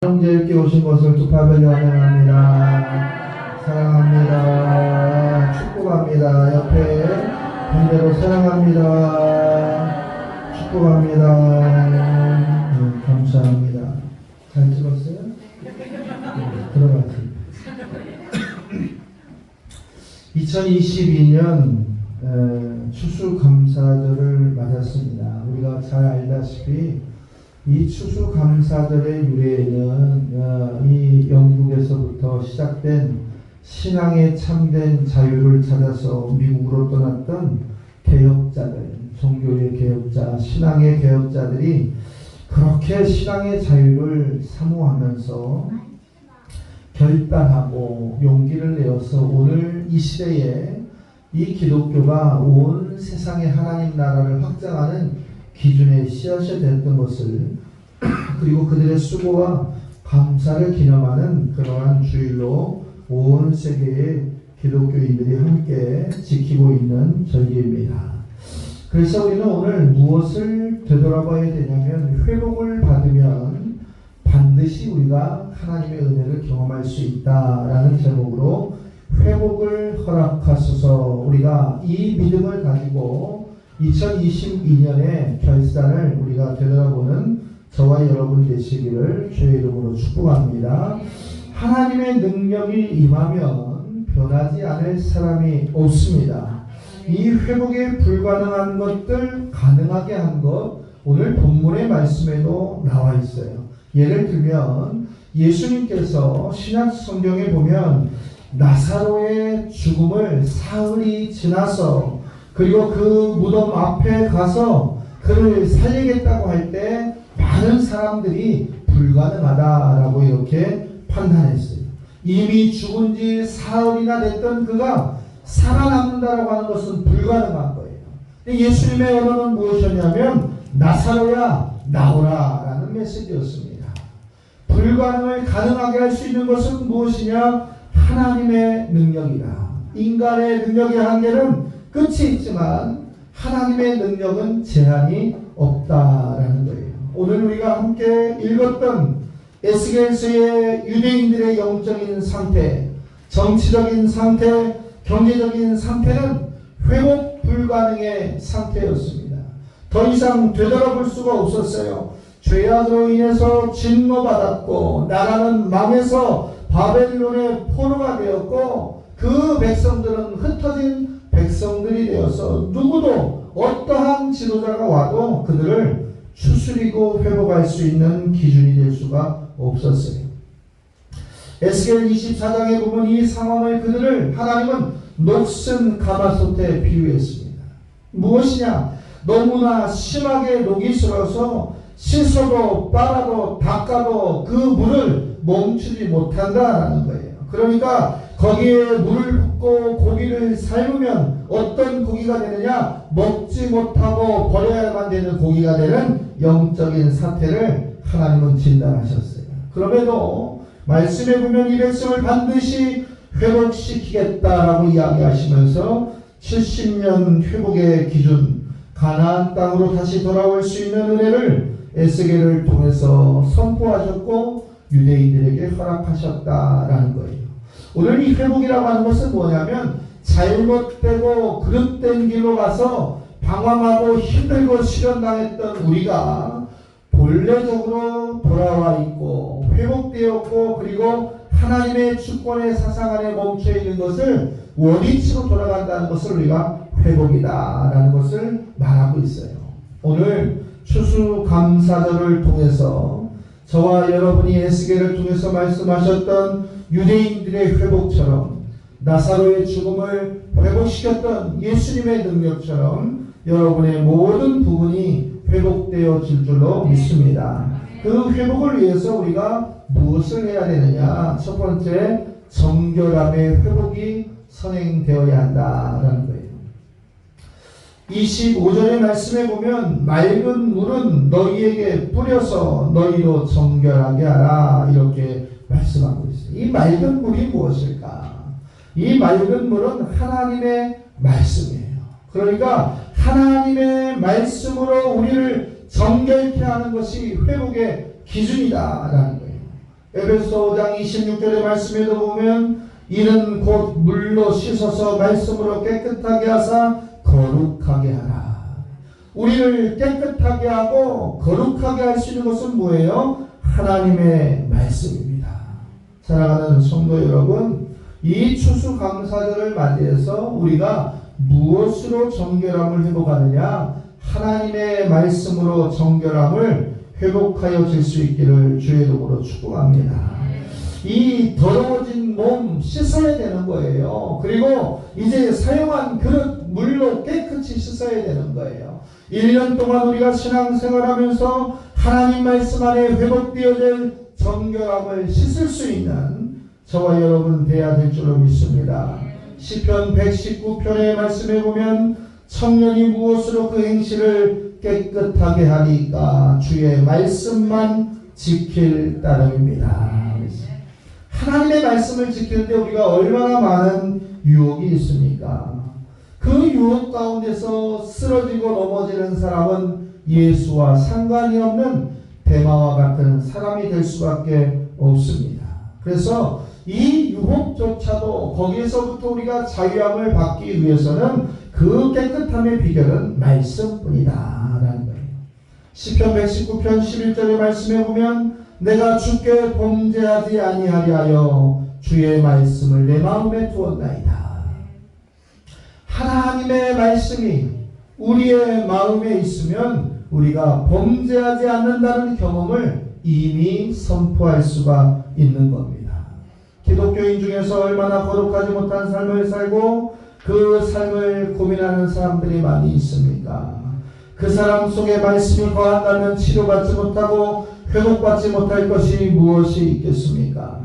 형제께 오신 것을 두파별로 환영합니다. 사랑합니다. 축복합니다. 옆에 반대로 사랑합니다. 축복합니다. 감사합니다. 잘 찍었어요? 들어가세요. 2022년 추수감사절을 맞았습니다. 우리가 잘 알다시피 이 추수감사절의 유래에는 이 영국에서부터 시작된 신앙의 참된 자유를 찾아서 미국으로 떠났던 개혁자들, 종교의 개혁자, 신앙의 개혁자들이 그렇게 신앙의 자유를 사모하면서 결단하고 용기를 내어서 오늘 이 시대에 이 기독교가 온 세상의 하나님 나라를 확장하는 기준의 씨앗이 됐던 것을 그리고 그들의 수고와 감사를 기념하는 그러한 주일로 온 세계의 기독교인들이 함께 지키고 있는 절기입니다. 그래서 우리는 오늘 무엇을 되돌아봐야 되냐면 회복을 받으면 반드시 우리가 하나님의 은혜를 경험할 수 있다라는 제목으로 회복을 허락하소서. 우리가 이 믿음을 가지고 2022년의 결산을 우리가 되돌아보는 저와 여러분 되시기를 주의 이름으로 축복합니다. 하나님의 능력이 임하면 변하지 않을 사람이 없습니다. 이 회복에 불가능한 것들 가능하게 한 것 오늘 본문의 말씀에도 나와 있어요. 예를 들면 예수님께서 신약 성경에 보면 나사로의 죽음을 사흘이 지나서 그리고 그 무덤 앞에 가서 그를 살리겠다고 할 때 많은 사람들이 불가능하다라고 이렇게 판단했어요. 이미 죽은 지 사흘이나 됐던 그가 살아남는다라고 하는 것은 불가능한 거예요. 예수님의 언어는 무엇이었냐면 나사로야 나오라라는 메시지였습니다. 불가능을 가능하게 할 수 있는 것은 무엇이냐? 하나님의 능력이다. 인간의 능력의 한계는 끝이 있지만 하나님의 능력은 제한이 없다라는 거예요. 오늘 우리가 함께 읽었던 에스겔서의 유대인들의 영적인 상태, 정치적인 상태, 경제적인 상태는 회복 불가능의 상태였습니다. 더 이상 되돌아볼 수가 없었어요. 죄악으로 인해서 진노받았고 나라는 망해서 바벨론의 포로가 되었고 그 백성들은 흩어진 백성들이 되어서 누구도 어떠한 지도자가 와도 그들을 추스리고 회복할 수 있는 기준이 될 수가 없었어요. 에스겔 24장에 보면 이 상황을 그들을 하나님은 녹슨 가마솥에 비유했습니다. 무엇이냐? 너무나 심하게 녹이 슬어서 씻어도 빨아도 닦아도 그 물을 멈추지 못한다라는 거예요. 그러니까 거기에 물을 붓고 고기를 삶으면 어떤 고기가 되느냐? 먹지 못하고 버려야만 되는 고기가 되는 영적인 사태를 하나님은 진단하셨어요. 그럼에도 말씀에 보면 이 백성을 반드시 회복시키겠다라고 이야기하시면서 70년 회복의 기준, 가나안 땅으로 다시 돌아올 수 있는 은혜를 에스겔을 통해서 선포하셨고 유대인들에게 허락하셨다라는 거예요. 오늘 이 회복이라고 하는 것은 뭐냐면 잘못되고 그릇된 길로 가서 방황하고 힘들고 실현당했던 우리가 본래적으로 돌아와 있고 회복되었고 그리고 하나님의 주권의 사상 안에 멈춰 있는 것을 원위치로 돌아간다는 것을 우리가 회복이다라는 것을 말하고 있어요. 오늘 추수감사절을 통해서 저와 여러분이 에스겔을 통해서 말씀하셨던 유대인들의 회복처럼 나사로의 죽음을 회복시켰던 예수님의 능력처럼 여러분의 모든 부분이 회복되어질 줄로 믿습니다. 그 회복을 위해서 우리가 무엇을 해야 되느냐? 첫 번째, 정결함의 회복이 선행되어야 한다라는 거예요. 25절의 말씀에 보면 맑은 물은 너희에게 뿌려서 너희로 정결하게 하라 이렇게 말씀하고 있어요. 이 맑은 물이 무엇일까? 이 맑은 물은 하나님의 말씀이에요. 그러니까 하나님의 말씀으로 우리를 정결케 하는 것이 회복의 기준이다라는 거예요. 에베소 5장 26절의 말씀에도 보면 이는 곧 물로 씻어서 말씀으로 깨끗하게 하사 거룩하게 하라. 우리를 깨끗하게 하고 거룩하게 할 수 있는 것은 뭐예요? 하나님의 말씀입니다. 사랑하는 성도 여러분, 이 추수감사절을 맞이해서 우리가 무엇으로 정결함을 회복하느냐? 하나님의 말씀으로 정결함을 회복하여 질 수 있기를 주의 이름으로 축복합니다. 이 더러워진 몸 씻어야 되는 거예요. 그리고 이제 사용한 그릇 물로 깨끗이 씻어야 되는 거예요. 1년 동안 우리가 신앙생활하면서 하나님 말씀 안에 회복되어질 정결함을 씻을 수 있는 저와 여러분 되어야 될 줄로 믿습니다. 시편 119편의 말씀에 보면 청년이 무엇으로 그 행실을 깨끗하게 하리까? 주의 말씀만 지킬 따름입니다. 하나님의 말씀을 지킬 때 우리가 얼마나 많은 유혹이 있습니까? 그 유혹 가운데서 쓰러지고 넘어지는 사람은 예수와 상관이 없는 대마와 같은 사람이 될 수밖에 없습니다. 그래서 이 유혹조차도 거기에서부터 우리가 자유함을 받기 위해서는 그 깨끗함의 비결은 말씀뿐이다 라는 거예요. 시편 119편 11절의 말씀에 보면 내가 주께 범죄하지 아니하리 하여 주의 말씀을 내 마음에 두었나이다. 하나님의 말씀이 우리의 마음에 있으면 우리가 범죄하지 않는다는 경험을 이미 선포할 수가 있는 겁니다. 기독교인 중에서 얼마나 거룩하지 못한 삶을 살고 그 삶을 고민하는 사람들이 많이 있습니까? 그 사람 속에 말씀이 거한다면 치료받지 못하고 회복받지 못할 것이 무엇이 있겠습니까?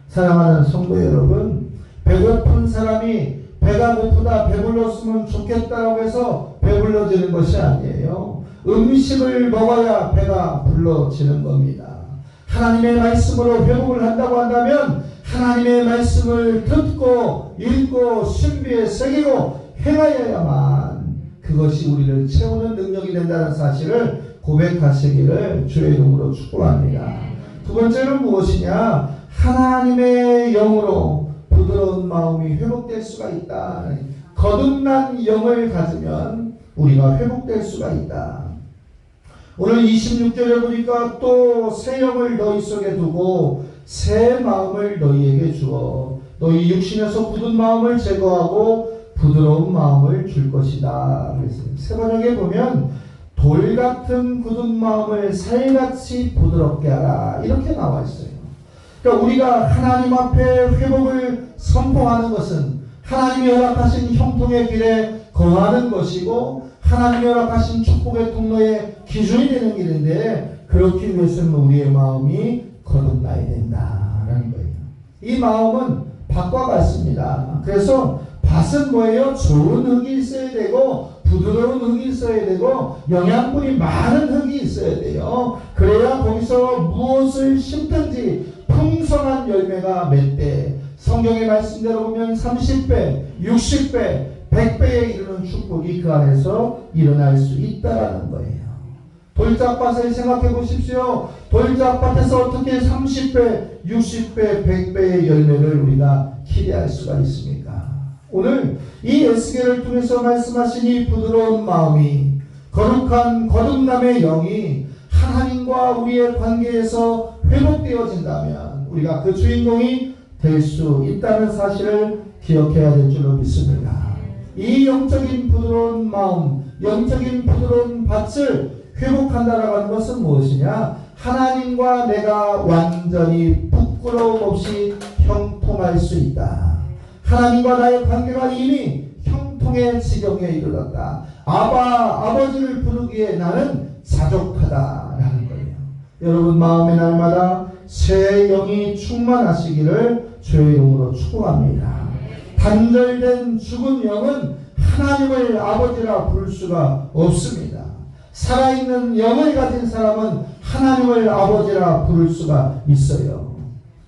사랑하는 성도 여러분, 배고픈 사람이 배가 고프다 배불렀으면 좋겠다라고 해서 배불러지는 것이 아니에요. 음식을 먹어야 배가 불러지는 겁니다. 하나님의 말씀으로 회복을 한다고 한다면 하나님의 말씀을 듣고 읽고 신비에 새기고 행하여야만 그것이 우리를 채우는 능력이 된다는 사실을 고백하시기를 주의 이름으로 축복합니다. 두 번째는 무엇이냐? 하나님의 영으로 부드러운 마음이 회복될 수가 있다. 거듭난 영을 가지면 우리가 회복될 수가 있다. 오늘 26절에 보니까 또 새 영을 너희 속에 두고 새 마음을 너희에게 주어 너희 육신에서 굳은 마음을 제거하고 부드러운 마음을 줄 것이다. 그래서 세 번역에 보면 돌 같은 굳은 마음을 살같이 부드럽게 하라 이렇게 나와 있어요. 그러니까 우리가 하나님 앞에 회복을 선포하는 것은 하나님이 허락하신 형통의 길에 거하는 것이고 하나님이 허락하신 축복의 통로의 기준이 되는 길인데 그렇기 위해서는 우리의 마음이 거듭나야 된다라는 거예요. 이 마음은 밭과 같습니다. 그래서 밭은 뭐예요? 좋은 흙이 있어야 되고 부드러운 흙이 있어야 되고 영양분이 많은 흙이 있어야 돼요. 그래야 거기서 무엇을 심든지 풍성한 열매가 맺되 성경의 말씀대로 보면 30배, 60배, 100배에 이르는 축복이 그 안에서 일어날 수 있다라는 거예요. 돌짝밭을 생각해 보십시오. 돌짝밭에서 어떻게 30배, 60배, 100배의 열매를 우리가 기대할 수가 있습니까? 오늘 이 에스겔을 통해서 말씀하신 이 부드러운 마음이 거룩한 거듭남의 영이 하나님과 우리의 관계에서 회복되어진다면 우리가 그 주인공이 될 수 있다는 사실을 기억해야 될 줄로 믿습니다. 이 영적인 부드러운 마음, 영적인 부드러운 밭을 회복한다라고 하는 것은 무엇이냐? 하나님과 내가 완전히 부끄러움 없이 형통할 수 있다. 하나님과 나의 관계가 이미 형통의 지경에 이르렀다. 아버지를 부르기에 나는 자족하다라는 거예요. 여러분 마음의 날마다 새 영이 충만하시기를 주의 이름으로 축복합니다. 단절된 죽은 영은 하나님을 아버지라 부를 수가 없습니다. 살아있는 영을 가진 사람은 하나님을 아버지라 부를 수가 있어요.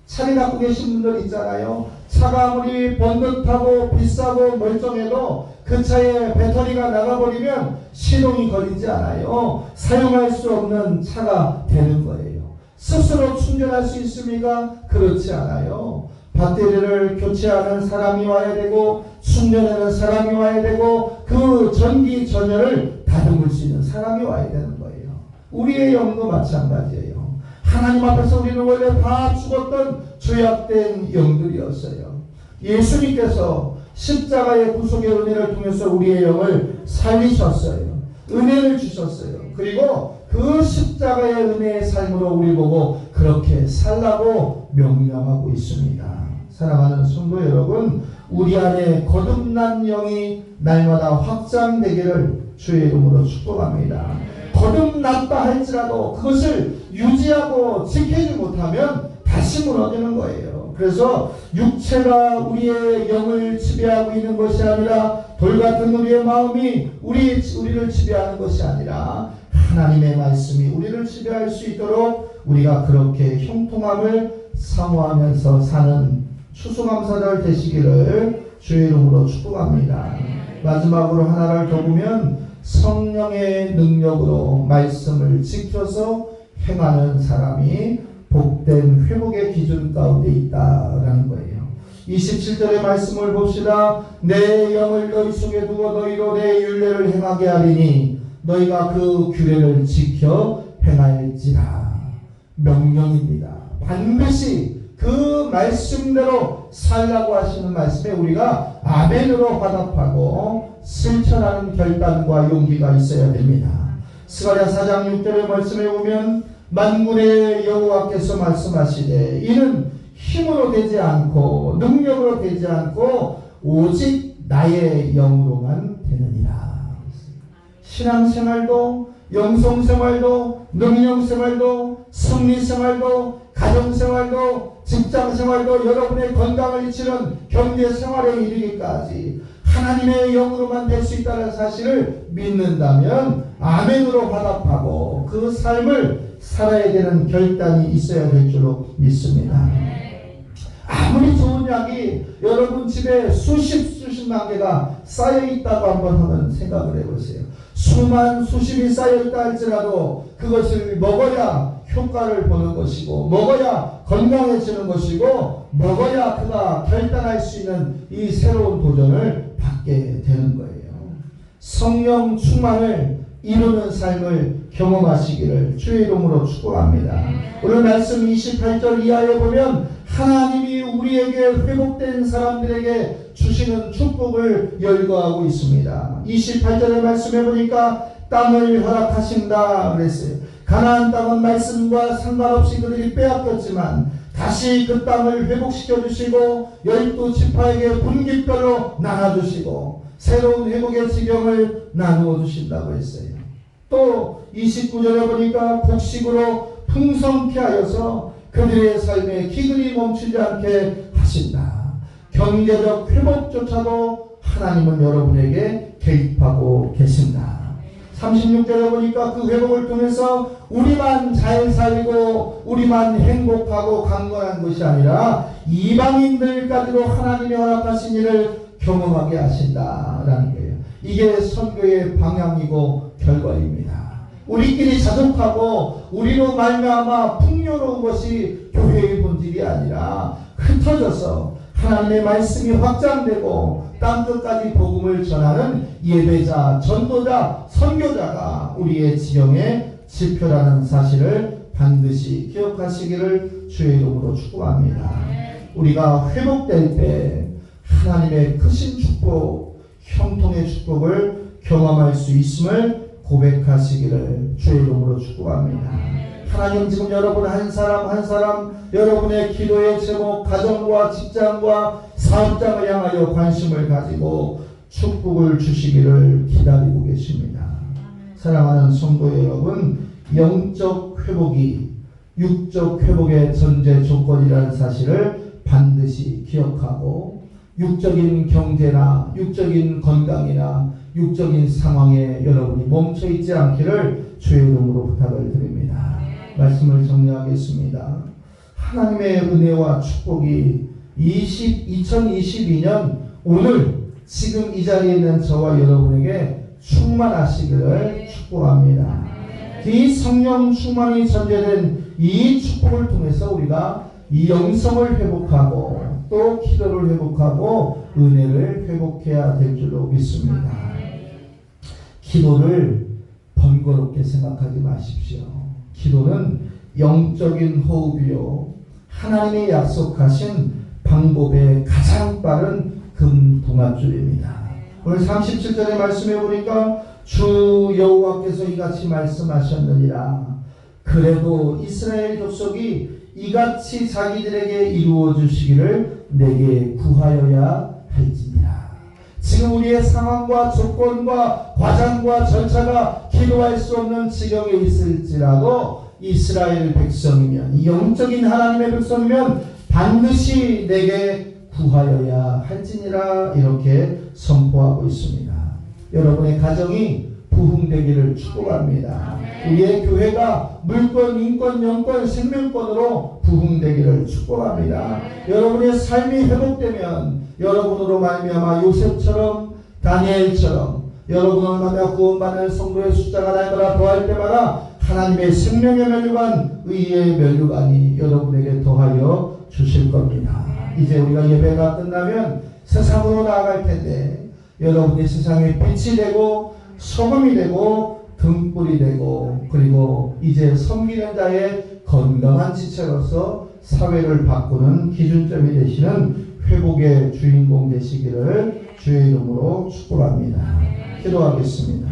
차를 갖고 계신 분들 있잖아요. 차가 아무리 번듯하고 비싸고 멀쩡해도 그 차에 배터리가 나가버리면 시동이 걸리지 않아요. 사용할 수 없는 차가 되는 거예요. 스스로 충전할 수 있습니까? 그렇지 않아요. 배터리를 교체하는 사람이 와야 되고 충전하는 사람이 와야 되고 그 전기 전열을 다듬을 수 있는 사람이 와야 되는 거예요. 우리의 영도 마찬가지예요. 하나님 앞에서 우리는 원래 다 죽었던 죄악된 영들이었어요. 예수님께서 십자가의 구속의 은혜를 통해서 우리의 영을 살리셨어요. 은혜를 주셨어요. 그리고 그 십자가의 은혜의 삶으로 우리 보고 그렇게 살라고 명령하고 있습니다. 사랑하는 성도 여러분, 우리 안에 거듭난 영이 날마다 확장되기를 주의 이름으로 축복합니다. 거듭났다 할지라도 그것을 유지하고 지키지 못하면 다시 무너지는 거예요. 그래서 육체가 우리의 영을 지배하고 있는 것이 아니라 돌같은 우리의 마음이 우리를 지배하는 것이 아니라 하나님의 말씀이 우리를 지배할 수 있도록 우리가 그렇게 형통함을 사모하면서 사는 추수감사절 되시기를 주의 이름으로 축복합니다. 마지막으로 하나를 더 보면 성령의 능력으로 말씀을 지켜서 행하는 사람이 복된 회복의 기준 가운데 있다라는 거예요. 27절의 말씀을 봅시다. 내 영을 너희 속에 두어 너희로 내 율례를 행하게 하리니 너희가 그 규례를 지켜 행할지라. 명령입니다. 반드시 그 말씀대로 살라고 하시는 말씀에 우리가 아멘으로 화답하고 실천하는 결단과 용기가 있어야 됩니다. 스가랴 4장 6절의 말씀에 보면 만군의 여호와께서 말씀하시되 이는 힘으로 되지 않고 능력으로 되지 않고 오직 나의 영으로만 되느니라. 신앙생활도 영성생활도 능력생활도 승리생활도 가정생활도 직장생활도 여러분의 건강을 잃치는 경제생활에 이르기까지 하나님의 영으로만 될 수 있다는 사실을 믿는다면 아멘으로 화답하고 그 삶을 살아야 되는 결단이 있어야 될 줄로 믿습니다. 아무리 좋은 약이 여러분 집에 수십만 개가 쌓여있다고 한번 생각을 해보세요. 수십이 쌓여있다 할지라도 그것을 먹어야 효과를 보는 것이고 먹어야 건강해지는 것이고 먹어야 그가 결단할 수 있는 이 새로운 도전을 받게 되는 거예요. 성령 충만을 이루는 삶을 경험하시기를 주의 이름으로 축복합니다. 오늘 말씀 28절 이하에 보면 하나님이 우리에게 회복된 사람들에게 주시는 축복을 열거하고 있습니다. 28절의 말씀해 보니까 땅을 허락하신다 그랬어요. 가나안 땅은 말씀과 상관없이 그들이 빼앗겼지만 다시 그 땅을 회복시켜 주시고 12지파에게 분깃별로 나눠주시고 새로운 회복의 지경을 나누어 주신다고 했어요. 또 29절에 보니까 곡식으로 풍성케 하여서 그들의 삶에 기근이 멈추지 않게 하신다. 경제적 회복조차도 하나님은 여러분에게 개입하고 계신다. 36절에 보니까 그 회복을 통해서 우리만 잘 살고 우리만 행복하고 강건한 것이 아니라 이방인들까지도 하나님의 허락하신 일을 경험하게 하신다라는 거예요. 이게 선교의 방향이고 결과입니다. 우리끼리 자족하고 우리로 말미암아 풍요로운 것이 교회의 본질이 아니라 흩어져서 하나님의 말씀이 확장되고 땅끝까지 복음을 전하는 예배자, 전도자, 선교자가 우리의 지경의 지표라는 사실을 반드시 기억하시기를 주의 이름으로 축복합니다. 우리가 회복될 때 하나님의 크신 축복, 형통의 축복을 경험할 수 있음을 고백하시기를 주의 이름으로 축복합니다. 하나님 지금 여러분 한 사람 한 사람 여러분의 기도의 제목, 가정과 직장과 사업장을 향하여 관심을 가지고 축복을 주시기를 기다리고 계십니다. 사랑하는 성도 여러분, 영적 회복이 육적 회복의 전제 조건이라는 사실을 반드시 기억하고 육적인 경제나 육적인 건강이나 육적인 상황에 여러분이 멈춰있지 않기를 주의 이름으로 부탁을 드립니다. 말씀을 정리하겠습니다. 하나님의 은혜와 축복이 2022년 오늘 지금 이 자리에 있는 저와 여러분에게 충만하시기를 축복합니다. 이 성령 충만이 전제된 이 축복을 통해서 우리가 이 영성을 회복하고 또 기도를 회복하고 은혜를 회복해야 될 줄로 믿습니다. 기도를 번거롭게 생각하지 마십시오. 기도는 영적인 호흡이요, 하나님이 약속하신 방법의 가장 빠른 금동아줄입니다. 오늘 37절의 말씀에 보니까 주 여호와께서 이같이 말씀하셨느니라. 그래도 이스라엘 족속이 이같이 자기들에게 이루어 주시기를 내게 구하여야 할지니라. 지금 우리의 상황과 조건과 과정과 절차가 기도할 수 없는 지경에 있을지라도 이스라엘 백성이면, 이 영적인 하나님의 백성이면 반드시 내게 구하여야 할지니라 이렇게 선포하고 있습니다. 여러분의 가정이 부흥되기를 축복합니다. 우리의 교회가 물권, 인권, 영권, 생명권으로 부흥되기를 축복합니다. 여러분의 삶이 회복되면 여러분으로 말미암아 요셉처럼, 다니엘처럼 여러분을 만나 구원받는 성도의 숫자가 날마다 더할 때마다 하나님의 생명의 면류관, 의의 면류관이 여러분에게 더하여 주실 겁니다. 이제 우리가 예배가 끝나면 세상으로 나아갈 텐데 여러분이 세상의 빛이 되고 소금이 되고 등불이 되고, 그리고 이제 섬기는 자의 건강한 지체로서 사회를 바꾸는 기준점이 되시는 회복의 주인공 되시기를 주의 이름으로 축복합니다. 기도하겠습니다.